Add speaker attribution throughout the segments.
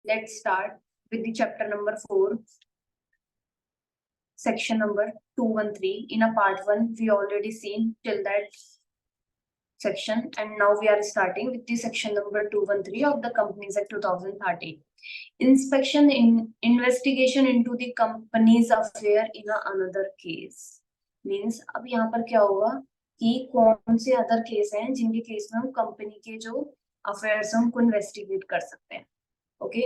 Speaker 1: Let's start with the chapter number 4, section number 213. In a part 1, we already seen till that section, and now we are starting with the section number 213 of the Companies Act 2013. Inspection in investigation into the company's affair in another case. Means अब यहाँ पर क्या होगा कि कौन से other case हैं जिनके केस में हम कंपनी के जो अफेयर्स हैं उनको इन्वेस्टिगेट कर सकते हैं. ओके,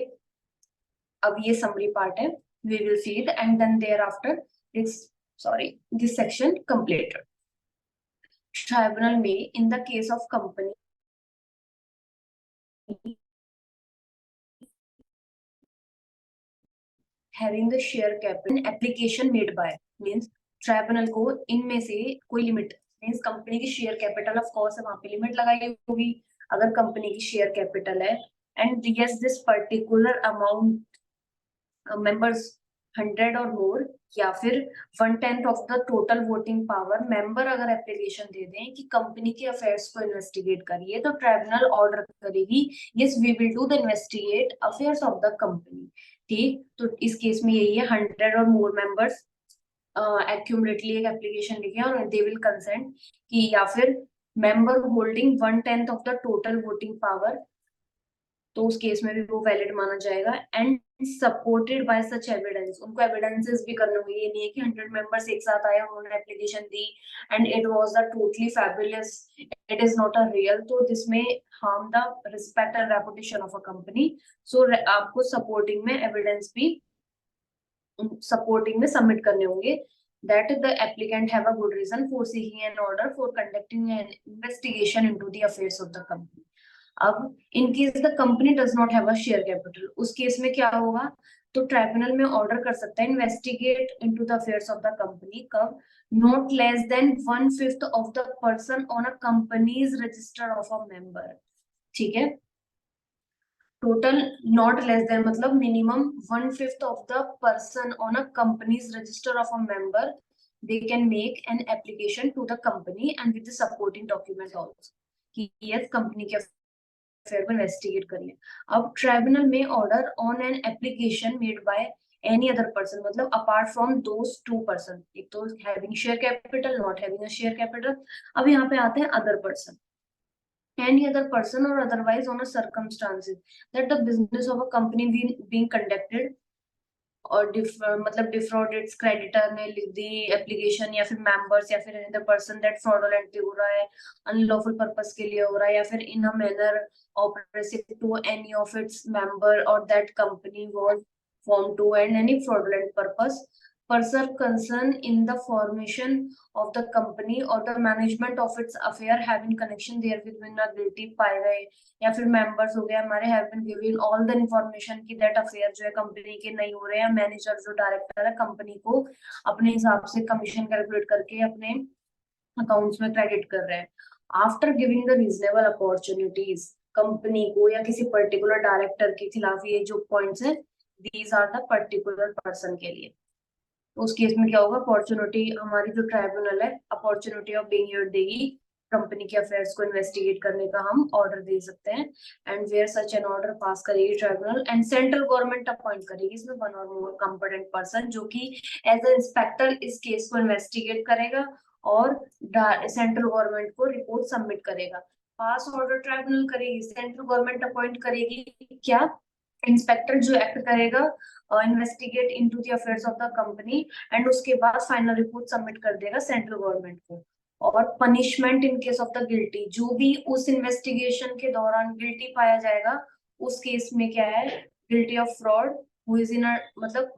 Speaker 1: अब ये समरी पार्ट है. We will see it and then thereafter this section completed. Tribunal may, in the case of company having the share capital application made by, means tribunal को इनमें से कोई लिमिट, मीन्स कंपनी की share capital of course वहां पे limit लगाई होगी अगर कंपनी की शेयर कैपिटल है, and yes this particular amount members 100 और मोर, या फिर 1/10 of the total voting power member अगर एप्लीकेशन दे दें कि कंपनी के अफेयर्स को इन्वेस्टिगेट करिए, तो ट्राइब्यूनल ऑर्डर करेगी yes we will do the investigate affairs of the company. ठीक, तो इस केस में यही है 100 और मोर मेंबर्स एक्यूमुलेटली एक एप्लीकेशन लिखे और दे विल कंसेंट कि, या फिर member holding 1/10 of the total voting power, तो उस केस में भी वो वैलिड माना जाएगा. And supported by such evidence, उनको एविडेंसेस भी करने होंगे. ये नहीं है कि 100 मेंबर्स एक साथ आए उन्होंने एप्लीकेशन दी and it was the totally fabulous, it is not a real, तो this may harm the respect and reputation of a company. So आपको सपोर्टिंग में एविडेंस भी सपोर्टिंग में सबमिट करने होंगे. That the applicant have a good reason for seeking an order for conducting an investigation into the affairs of the company. अब in case the company does not have a share capital, उस case में क्या होगा, तो tribunal में order कर सकता है investigate into the affairs of the company. कब? Not less than 1/5 of the person on a company's register of a member. ठीक है, टोटल नॉट लेस देन मतलब minimum 1/5 of the person on a company's register of a member, they can make an application to the company and with the supporting document also कि yes company के affair को investigate करिए. अब tribunal में order on an application made by any other person, मतलब apart from those two person, एक तो having share capital, not having a share capital. अब यहाँ पे आते हैं other person, any other person or otherwise on a circumstances that the business of a company being conducted और मतलब defrauded it's creditor ने लिख दी एप्लीकेशन, या फिर मेंबर्स या फिर any other person that fraudulently हो रहा है, अनलॉफुल पर्पस के लिए हो रहा है, या फिर in a manner oppressive to any of its member और that company was formed to and any fraudulent person concerned in the formation of the company or the management of its affair having connection therewith when guilty पाए गए, या फिर members हो गए हमारे have been given all the information कि that affair जो है कंपनी के नहीं हो रहे हैं, मैनेजर जो डायरेक्टर है कंपनी को अपने हिसाब से कमीशन कैलकुलेट करके अपने अकाउंट्स में क्रेडिट कर रहे हैं. After giving the reasonable opportunities company को या किसी पर्टिकुलर डायरेक्टर के खिलाफ, ये जो पॉइंट्स हैं these are the particular person के लिए. तो उस केस में क्या होगा, अपॉर्चुनिटी हमारी जो ट्राइब्यूनल है अपॉर्चुनिटी ऑफ बीइंग हियर्ड देगी, कंपनी के अफेयर्स को इन्वेस्टिगेट करने का हम ऑर्डर दे सकते हैं. And where such an order pass करेगी tribunal and central government appoint करेगी इसमें वन और मोर कॉम्पिटेंट पर्सन जो कि एज ए इंस्पेक्टर इस केस को इन्वेस्टिगेट करेगा और सेंट्रल गवर्नमेंट को रिपोर्ट सबमिट करेगा. पास ऑर्डर ट्राइब्यूनल करेगी, सेंट्रल गवर्नमेंट अपॉइंट करेगी क्या, इंस्पेक्टर जो एक्ट करेगा investigate into the affairs of the company, and उसके बाद फाइनल रिपोर्ट सबमिट कर देगा सेंट्रल गवर्नमेंट को. और punishment in case of the guilty, जो भी उस इन्वेस्टिगेशन के दौरान गिल्टी पाया जाएगा उस केस में क्या है, guilty of fraud who is in मतलब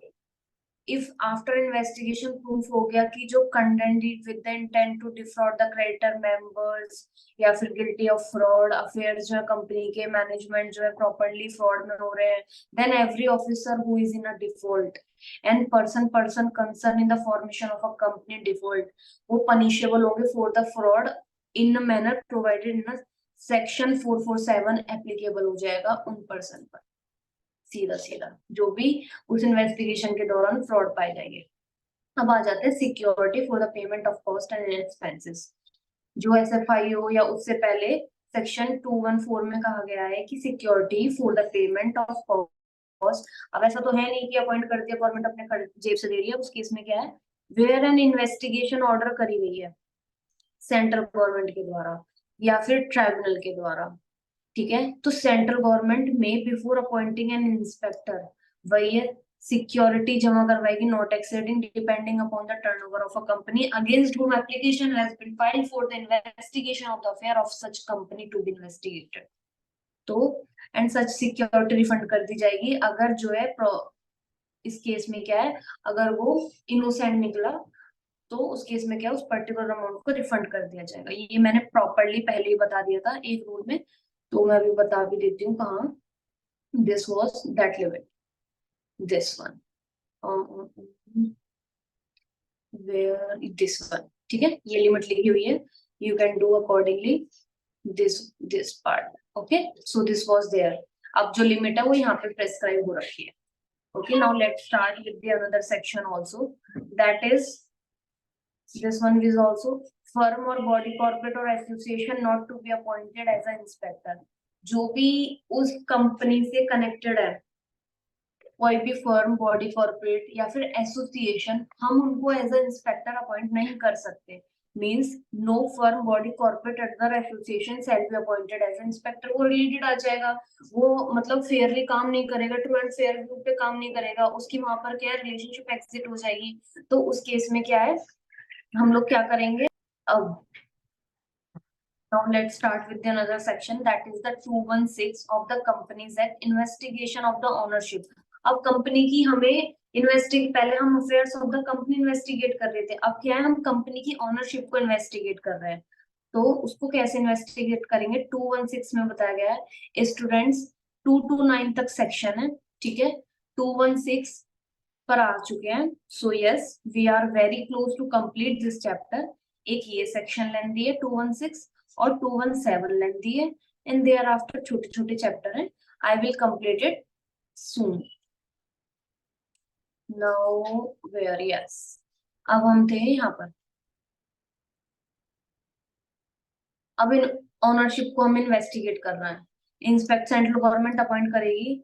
Speaker 1: if after investigation proof हो गया कि जो condemned with the intent to defraud the creditor members या फिर guilty of fraud affairs जो है कंपनी के मैनेजमेंट जो है properly fraud में हो रहे हैं, then every officer who is in a default and person concerned in the formation of a company default वो punishable होंगे for the fraud in a manner provided in a section 447 applicable हो जाएगा उन person पर. सीधा सीधा जो भी उस इन्वेस्टिगेशन के दौरान फ्रॉड पाए जाएंगे. अब आ जाते हैं security for the payment of cost and expenses. जो एसएफआई हो या उससे पहले सेक्शन 214 में कहा गया है कि security for the payment of अब ऐसा तो है नहीं कि अपॉइंट कर दिया गवर्नमेंट अपने जेब से दे रही है, उस केस में क्या है, वेयर एन इन्वेस्टिगेशन ऑर्डर करी गई है सेंट्रल गवर्नमेंट के द्वारा या फिर ट्राइब्यूनल के द्वारा, ठीक है। तो सेंट्रल गवर्नमेंट में बिफोर अपॉइंटिंग एन इंस्पेक्टर वही है सिक्योरिटी जमा करवाएगी not exceeding depending upon the turnover of a company against whom application has been filed for the investigation of the affair of such company to be investigated। तो and such security refund कर दी जाएगी अगर जो है इस case में क्या है, अगर वो इनोसेंट निकला तो उस केस में क्या है, उस पर्टिकुलर अमाउंट को रिफंड कर दिया जाएगा। ये मैंने प्रॉपरली पहले ही बता दिया था एक रूल में, तो मैं अभी बता भी देती हूँ कहाँ। This was that limit, this one, where this one, ठीक है, ये लिमिट लिखी हुई है, you can do accordingly this part, okay. So this was there, अब जो लिमिट है वो यहाँ पे प्रेस्क्राइब हो रखी है। Okay, now let's start with the another section also. That is, this one is also firm or body corporate or association not to be appointed as an inspector। जो भी उस कंपनी से कनेक्टेड है, कोई भी फर्म, बॉडी कॉर्पोरेट या फिर association, हम उनको एज अ इंस्पेक्टर अपॉइंट नहीं कर सकते। Means no firm, body corporate other association shall be appointed as inspector. वो रिलेटेड आ जाएगा, वो मतलब फेयरली काम नहीं करेगा, ट्रू एंड फेयर व्यू पे काम नहीं करेगा, उसकी वहां पर क्या है, रिलेशनशिप एग्जिट हो जाएगी। तो उस केस में क्या है, हम लोग क्या करेंगे अब। Now let's start with the another section, that is the 216 of the Companies Act, investigation of the ownership। अब कंपनी की हमें इन्वेस्टिग, पहले हम affairs of the company investigate कर रहे थे, अब क्या है, हम कंपनी की ओनरशिप को इन्वेस्टिगेट कर रहे हैं। तो उसको कैसे इन्वेस्टिगेट करेंगे, 216 में बताया गया है। स्टूडेंट्स 2 to 9 तक सेक्शन है, ठीक है, 216 पर आ चुके हैं। So yes, we are very close to complete this chapter. एक ये सेक्शन लेंदी है 216 और 217 लेंदी है, एंड देयर आफ्टर छोटे छोटे चैप्टर हैं। I will complete it soon. Now where, yes, अब हम थे यहाँ पर। अब इन ओनरशिप को हम इन्वेस्टिगेट करना है। इंस्पेक्ट सेंट्रल गवर्नमेंट अपॉइंट करेगी,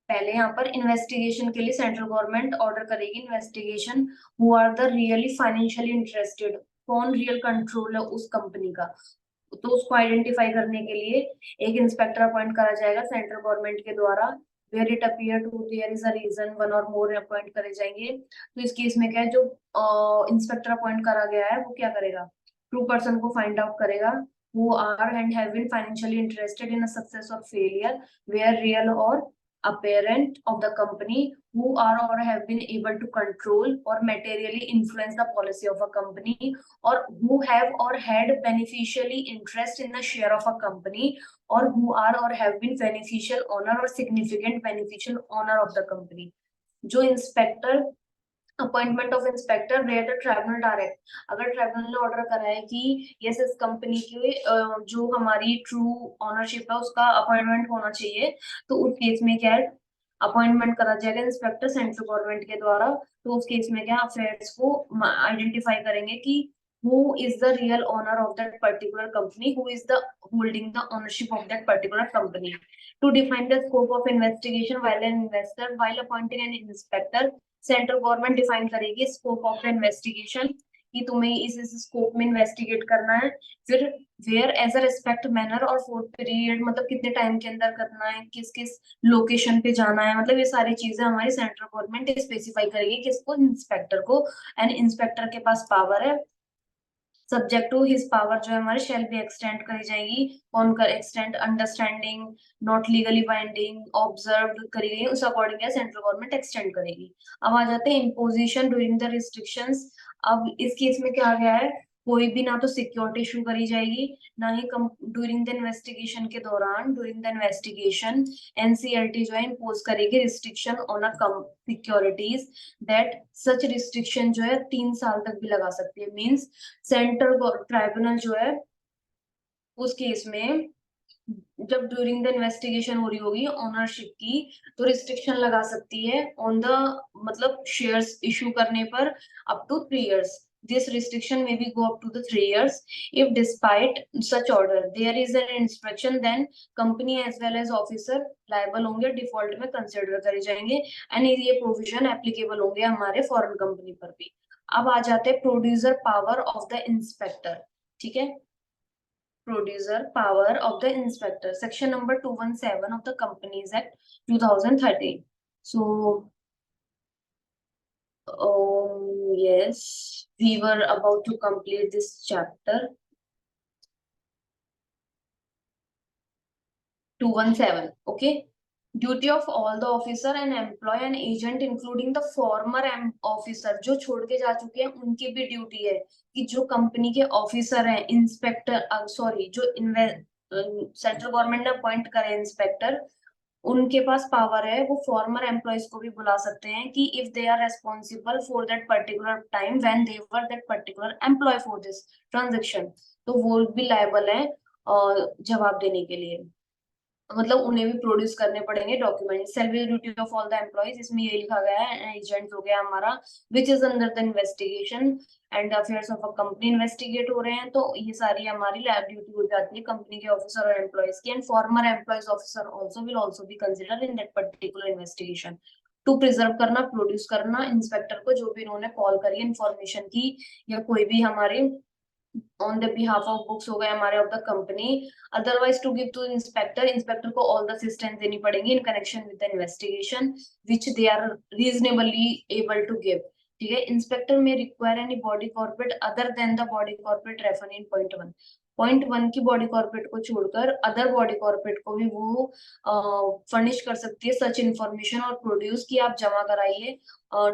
Speaker 1: पहले यहाँ पर इन्वेस्टिगेशन के लिए सेंट्रल गवर्नमेंट ऑर्डर करेगी investigation, who are the really financially interested, कौन रियल कंट्रोल है उस कंपनी का। तो उसको आइडेंटिफाई करने के लिए एक इंस्पेक्टर अपॉइंट करा जाएगा सेंट्रल गवर्नमेंट के द्वारा। Where it appear to there is a reason, one और मोर अपॉइंट करे जाएंगे। तो इस केस में क्या है, जो इंस्पेक्टर अपॉइंट करा गया है वो क्या करेगा, ट्रू पर्सन को फाइंड आउट करेगा, who are and have been financially interested in a success or failure where real or apparent of the company, who are or have been able to control or materially influence the policy of a company, or who have or had beneficially interest in the share of a company, or who are or have been beneficial owner or significant beneficial owner of the company। जो inspector, appointment of inspector where the tribunal direct, अगर tribunal ने order करा है कि yes इस company के जो हमारी ट्रू ओनरशिप है उसका अपॉइंटमेंट होना चाहिए, तो उस केस में क्या है, अपॉइंटमेंट करा जाएगा इंस्पेक्टर सेंट्रल गवर्नमेंट के द्वारा। तो उस केस में क्या, अफेयर्स को आइडेंटिफाई करेंगे कि who is the real owner of that particular company, who is the holding the ownership of that particular company। To define the scope of investigation while an investor, while appointing an inspector, central government define करेगी scope of the investigation, कि तुम्हें इस scope में investigate करना है। फिर where as a respect manner और for period, मतलब कितने टाइम के अंदर करना है, किस किस लोकेशन पे जाना है, मतलब ये सारी चीजें हमारी सेंट्रल गवर्नमेंट स्पेसिफाई करेगी किसको, इंस्पेक्टर को। एंड इंस्पेक्टर के पास पावर है, सब्जेक्ट टू हिज पावर जो है हमारे शेल भी एक्सटेंड करी जाएगी। कौन कर extend, understanding, not legally binding, observe करी गई, उस अकॉर्डिंग सेंट्रल गवर्नमेंट एक्सटेंड करेगी। अब आ जाते हैं इम्पोजिशन ड्यूरिंग द रिस्ट्रिक्शंस। अब इस केस में क्या आ गया है, कोई भी ना तो सिक्योरिटी इशू करी जाएगी, ना ही ड्यूरिंग द इन्वेस्टिगेशन के दौरान, ड्यूरिंग द इन्वेस्टिगेशन एनसीएलटी जो है इम्पोज करेगी restriction on a securities, that such restriction जो है 3 साल तक भी लगा सकती है। मींस सेंट्रल ट्राइब्यूनल जो है उस केस में जब ड्यूरिंग द इन्वेस्टिगेशन हो रही होगी ओनरशिप की, तो रिस्ट्रिक्शन लगा सकती है ऑन द, मतलब शेयर्स इशू करने पर up to 3 years। This restriction may be go up to the 3 years. If despite such order there is an inspection, then company as well as officer liable होंगे, default में consider करे जाएंगे, and ये provision applicable होंगे हमारे foreign company पर भी। अब आ जाते हैं producer power of the inspector, ठीक है। Producer power of the inspector, section number 217 of the Companies Act 2013. So yes, we were about to complete this chapter 217. Okay. Duty of all the officer and employee and agent including the former officer, जो छोड़ के जा चुके हैं उनकी भी duty है कि जो कंपनी के ऑफिसर हैं, इंस्पेक्टर सॉरी जो सेंट्रल गवर्नमेंट ने अपॉइंट करे इंस्पेक्टर, उनके पास पावर है, वो फॉर्मर एम्प्लॉयज को भी बुला सकते हैं कि if they are responsible for that particular time when they were that particular employ for this transaction, तो वो भी लायबल है जवाब देने के लिए। मतलब उन्हें भी प्रोड्यूस करने पड़ेंगे document. Service duty of all the employees, इसमें ये लिखा गया है, एजेंट हो गया हमारा, which is under the investigation and affairs of a company investigate हो रहे हैं, तो ये सारी हमारी लैब ड्यूटी हो जाती है कंपनी के ऑफिसर और एम्प्लॉइज की। And former employees officer also will also be consider in that particular investigation to preserve करना, प्रोड्यूस करना इंस्पेक्टर को जो भी इन्होंने कॉल करी इन्फॉर्मेशन की, या कोई भी हमारी on the behalf of books हो गए हमारे of the company, otherwise to give to inspector, inspector को all the assistance देनी पड़ेगी in connection with the investigation which they are reasonably able to give, ठीक है। इंस्पेक्टर में require any body corporate other than the body corporate refer in point one की body corporate को छोड़कर other body corporate को भी वो furnish कर सकती है सच इन्फॉर्मेशन और प्रोड्यूस की आप जमा कराइए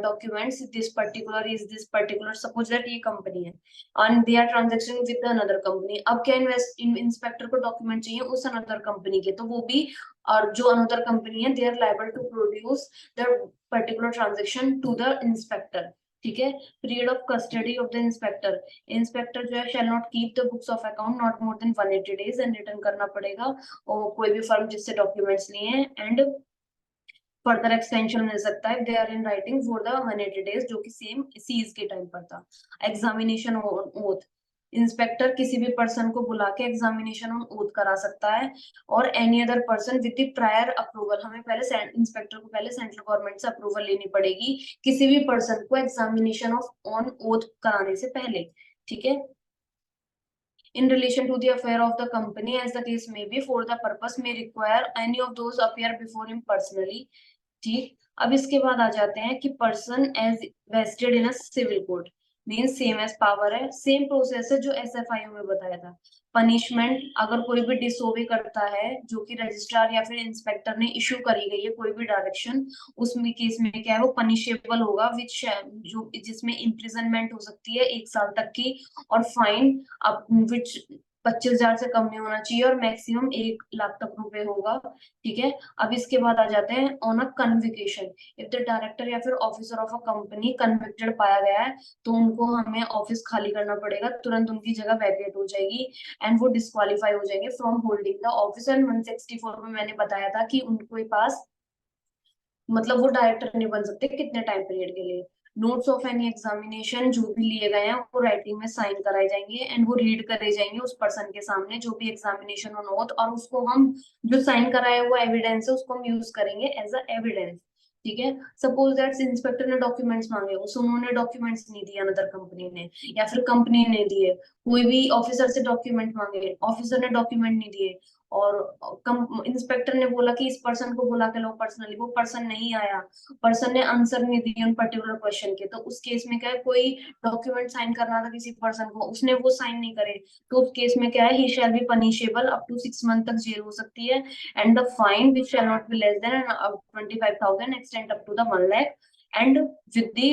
Speaker 1: documents, this particular suppose that ये कंपनी है and they are transacting with another company, अब क्या इंस्पेक्टर को डॉक्यूमेंट चाहिए उस अनदर कंपनी के, तो वो भी, और जो अनदर कंपनी है they are liable to produce the particular transaction to the inspector, ठीक है। Period of custody of the inspector, inspector जो है shall not keep the books of account not more than 180 days and return करना पड़ेगा और कोई भी firm जिससे डॉक्यूमेंट्स लिए हैं, एंड फर्दर एक्सटेंशन मिल सकता है they are in writing for the 180 days, जो कि सेम सीज के टाइम पर था। एग्जामिनेशन ओथ, इंस्पेक्टर किसी भी पर्सन को बुला के एग्जामिनेशन ऑन ओथ करा सकता है, और any other person with the prior approval, हमें पहले इंस्पेक्टर को पहले सेंट्रल गवर्नमेंट से अप्रूवल लेनी पड़ेगी किसी भी पर्सन को एग्जामिनेशन ऑफ ऑन ओथ कराने से पहले, ठीक है। in relation to the affair of the company as the case may be, for the purpose may require any of those appear before him personally, ठीक। अब इसके बाद आ जाते हैं कि person as vested in a civil court, mean same as power है, same process है जो एसएफआईओ में बताया था। पनिशमेंट, अगर कोई भी डिसोबे करता है जो कि रजिस्ट्रार या फिर इंस्पेक्टर ने इश्यू करी गई है कोई भी डायरेक्शन, उसमें केस में क्या है वो पनिशेबल होगा, विच जो जिसमें इम्प्रिजनमेंट हो सकती है 1 साल तक की, और फाइन अब विच 25,000 से कम नहीं होना चाहिए, और मैक्सिमम 1 लाख तक रुपए होगा, ठीक है। अब इसके बाद आ जाते हैं on a conviction, if the director या फिर officer of a company convicted पाया गया है तो उनको हमें ऑफिस खाली करना पड़ेगा, तुरंत उनकी जगह वैकेट हो जाएगी एंड वो डिस्क्वालीफाई हो जाएंगे from holding the office. And 164 में मैंने बताया था कि उनके पास मतलब वो डायरेक्टर नहीं बन सकते कितने टाइम पीरियड के लिए। नोट्स ऑफ एनी एग्जामिनेशन जो भी लिए गए हैं वो राइटिंग में साइन कराए जाएंगे एंड वो रीड करे जाएंगे उस पर्सन के सामने जो भी एग्जामिनेशन हो नोट, और उसको हम जो साइन कराया हुआ एविडेंस है उसको हम यूज करेंगे एज अ एविडेंस, ठीक है। सपोज दैट इंस्पेक्टर ने डॉक्यूमेंट्स मांगे, उस उन्होंने डॉक्यूमेंट्स नहीं दिए अनदर कंपनी ने, या फिर कंपनी ने दिए, कोई भी ऑफिसर से डॉक्यूमेंट मांगे, ऑफिसर ने डॉक्यूमेंट नहीं दिए, और इंस्पेक्टर ने बोला कि इस पर्सन को बुला के लो पर्सनली, वो पर्सन नहीं आया, पर्सन ने आंसर नहीं दिया उन पर्टिकुलर क्वेश्चन के, तो उस केस में क्या है, कोई डॉक्यूमेंट साइन करना था किसी पर्सन को, उसने वो साइन नहीं करे, तो उस केस में क्या है, he shall be punishable up to 6 month तक जेल हो सकती है, and the fine which shall not be less than 25,000 extend up to the 1 lakh, and with the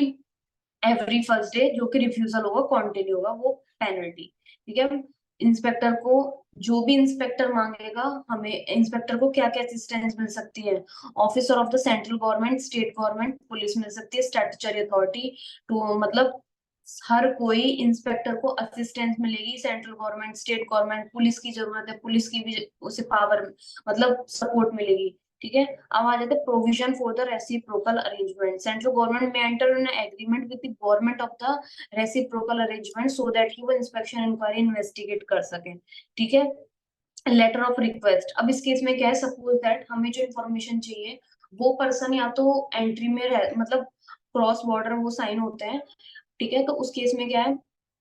Speaker 1: every first day जो कि रिफ्यूजल होगा कंटिन्यू होगा वो पेनल्टी, ठीक है। इंस्पेक्टर को जो भी इंस्पेक्टर मांगेगा, हमें इंस्पेक्टर को क्या क्या असिस्टेंस मिल सकती है, officer of the central government, state government, police मिल सकती है, स्टैट्यूटरी अथॉरिटी टू, मतलब हर कोई इंस्पेक्टर को असिस्टेंस मिलेगी, central government, state government, police की जरूरत है पुलिस की भी उसे पावर मतलब सपोर्ट मिलेगी, ठीक है। अब आ जाते हैं provision for the reciprocal arrangement. Central government में enter in agreement with the government of the reciprocal arrangement so that कि वो इंस्पेक्शन इंक्वायरी इन्वेस्टिगेट कर सके। ठीक है। लेटर ऑफ रिक्वेस्ट, अब इस केस में क्या है, सपोज दैट हमें जो इन्फॉर्मेशन चाहिए वो पर्सन या तो एंट्री में रह मतलब क्रॉस बॉर्डर वो साइन होते हैं। ठीक है। तो उस केस में क्या है,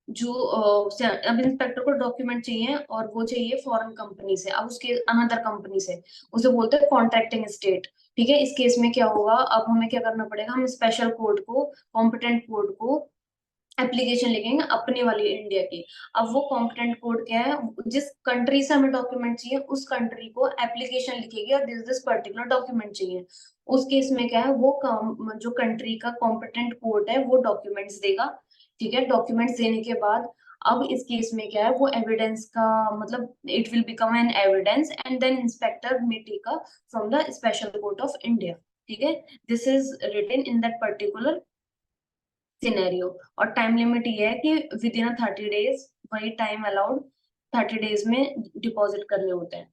Speaker 1: जो अब इंस्पेक्टर को डॉक्यूमेंट चाहिए और वो चाहिए फॉरेन कंपनी से, अब उसके अनदर कंपनी से, उसे बोलते हैं कॉन्ट्रैक्टिंग स्टेट। ठीक है। इस केस में क्या होगा, अब हमें क्या करना पड़ेगा, हम स्पेशल कोर्ट को, कॉम्पिटेंट कोर्ट को एप्लीकेशन लिखेंगे अपनी वाली इंडिया की। अब वो कॉम्पिटेंट कोर्ट क्या है, जिस कंट्री से हमें डॉक्यूमेंट चाहिए उस कंट्री को एप्लीकेशन लिखेगी और दिस पर्टिकुलर डॉक्यूमेंट चाहिए। उस केस में क्या है, वो जो कंट्री का कॉम्पिटेंट कोर्ट है वो डॉक्यूमेंट्स देगा। ठीक है। डॉक्यूमेंट्स देने के बाद अब इस केस में क्या है, वो एविडेंस का मतलब it will become an evidence and then inspector may take from the special court of India. ठीक है। This is written in that particular scenario. और टाइम लिमिट ये है कि विद इन 30 डेज, वही टाइम अलाउड 30 डेज में deposit करने होते हैं।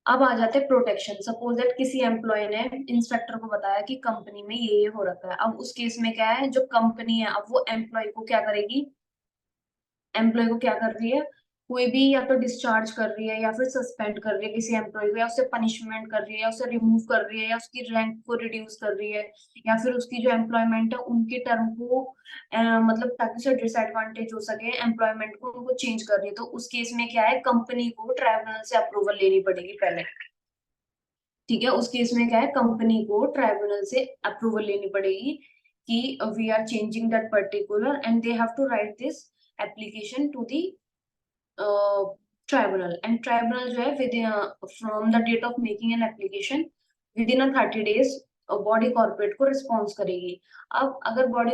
Speaker 1: अब आ जाते हैं प्रोटेक्शन। सपोज दैट किसी एम्प्लॉय ने इंस्पेक्टर को बताया कि कंपनी में ये हो रखा है। अब उस केस में क्या है, जो कंपनी है अब वो एम्प्लॉय को क्या करेगी, एम्प्लॉय को क्या कर रही है, कोई भी या तो डिस्चार्ज कर रही है या फिर सस्पेंड कर रही है किसी एम्प्लॉय को, या उसे पनिशमेंट कर रही है या उसे रिमूव कर रही है या उसकी रैंक को रिड्यूस कर रही है, या फिर उसकी जो एम्प्लॉयमेंट है उनके टर्म को मतलब ताकि उसे डिसएडवांटेज हो सके एम्प्लॉयमेंट को, उनको चेंज कर रही है। तो उस केस में क्या है, कंपनी को ट्राइब्यूनल से अप्रूवल लेनी पड़ेगी पहले। ठीक है। उस केस में क्या है, कंपनी को ट्राइब्यूनल से अप्रूवल लेनी पड़ेगी कि we are changing that particular and they have to write this application to the tribunal. And tribunal जो है with from the date of making an application within 30 days body corporate को response करेगी। अब अगर body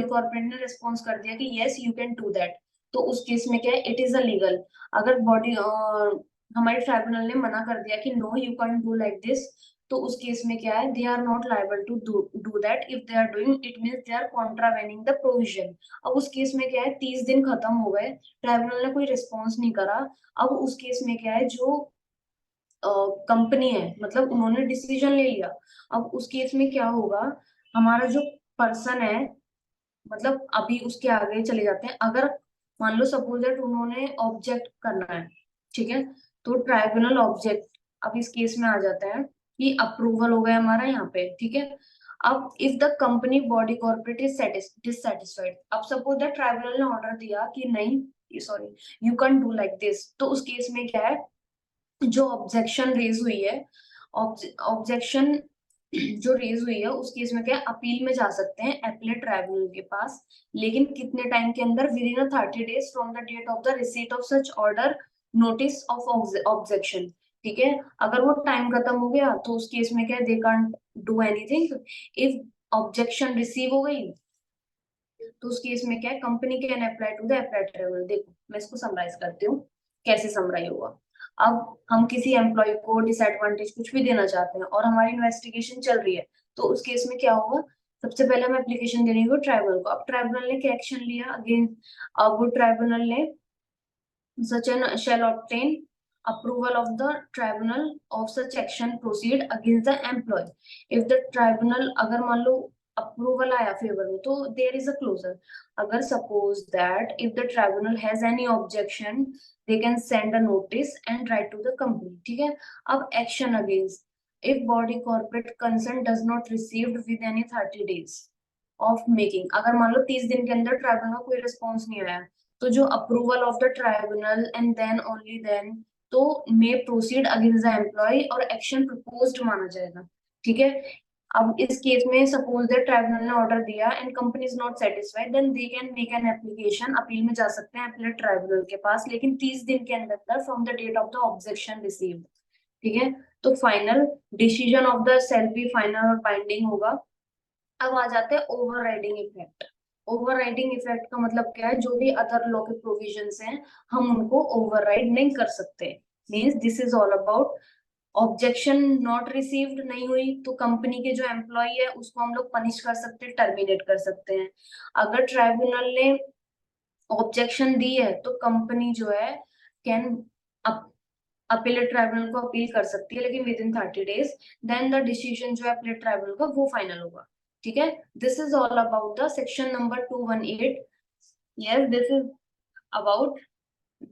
Speaker 1: corporate ने response कर दिया कि yes you can do that, तो उस केस में क्या है, इट इज अ लीगल। अगर बॉडी हमारे ट्राइब्यूनल ने मना कर दिया कि no you can do like this, तो उस केस में क्या है, they are not liable to do that. If they are doing it means they are contravening the provision. अब उस केस में क्या है, 30 दिन खत्म हो गए, ट्राइब्यूनल ने कोई रिस्पॉन्स नहीं करा। अब उस केस में क्या है, जो कंपनी है मतलब उन्होंने डिसीजन ले लिया। अब उस केस में क्या होगा, हमारा जो पर्सन है मतलब अभी उसके आगे चले जाते हैं। अगर मान लो सपोज दैट उन्होंने ऑब्जेक्ट करना है, ठीक है, तो ट्राइब्यूनल ऑब्जेक्ट, अब इस केस में आ जाता है कि अप्रूवल हो गया हमारा यहाँ पे। ठीक है। अब if the company body corporate is dissatisfied, अब सपोज दैट ट्राइब्यूनल ने ऑर्डर दिया कि नहीं sorry you can do like this, तो उस केस में क्या है, जो ऑब्जेक्शन रेज हुई है, ऑब्जेक्शन जो रेज हुई है उस केस में क्या है, अपील में जा सकते हैं एपलेट ट्राइब्यूनल के पास। लेकिन कितने टाइम के अंदर, within 30 days from the date of the receipt of such order notice of objection. ठीक है। अगर वो टाइम खत्म हो गया तो उस केस में क्या है, they can't do anything. If objection receive हो गई तो उस केस में क्या है, company can apply to the appellate tribunal. देखो मैं इसको समराइज करती हूँ, कैसे समराइज होगा। अब हम किसी एम्प्लॉय को डिसएडवांटेज कुछ भी देना चाहते हैं और हमारी इन्वेस्टिगेशन चल रही है, तो उस केस में क्या होगा, सबसे पहले हम एप्लीकेशन देने को ट्राइब्यूनल को। अब ट्राइब्यूनल ने क्या एक्शन लिया अगेन, अब वो ट्राइब्यूनल ने such an shall obtain approval of the tribunal of such action proceed against the employee। if the tribunal अगर मान लो अप्रूवल आया फेवर में तो देयर इज अ क्लोजर। अगर suppose that if the tribunal has any objection they can send a notice and write to the company. ठीक है। अब action against, if body corporate consent does not received with any 30 days of making, अगर मान लो 30 दिन के अंदर tribunal का कोई रिस्पॉन्स नहीं आया, तो जो approval of the tribunal and then only then तो may proceed against the employ और एक्शन प्रपोज्ड माना जाएगा। ठीक है। अब इस केस में सपोज दैट ट्राइब्यूनल ने ऑर्डर दिया and company is not satisfied, then they can make an application, appeal में जा सकते हैं अपील ट्राइब्यूनल के पास, लेकिन 30 दिन के अंदर from the date of the objection received. ठीक है। तो final decision of the shall be final और बाइंडिंग होगा। अब आ जाते हैं ओवरराइडिंग इफेक्ट। ओवरराइडिंग इफेक्ट का मतलब क्या है, जो भी अदर लॉ के प्रोविजंस हैं हम उनको ओवरराइड नहीं कर सकते। Means this is all about objection not received नहीं हुई तो कंपनी के जो एम्प्लॉय है उसको हम लोग पनिश कर सकते हैं, टर्मिनेट कर सकते हैं। अगर ट्राइब्यूनल ने ऑब्जेक्शन दी है तो कंपनी जो है कैन अपीलेट ट्राइब्यूनल को अपील कर सकती है, लेकिन within 30 days, then the decision जो है अपीलेट ट्राइब्यूनल का वो फाइनल होगा। ठीक है, this is all about the section number 218। Yes, this is about.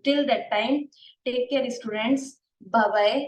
Speaker 1: Till that time, take care students, bye bye.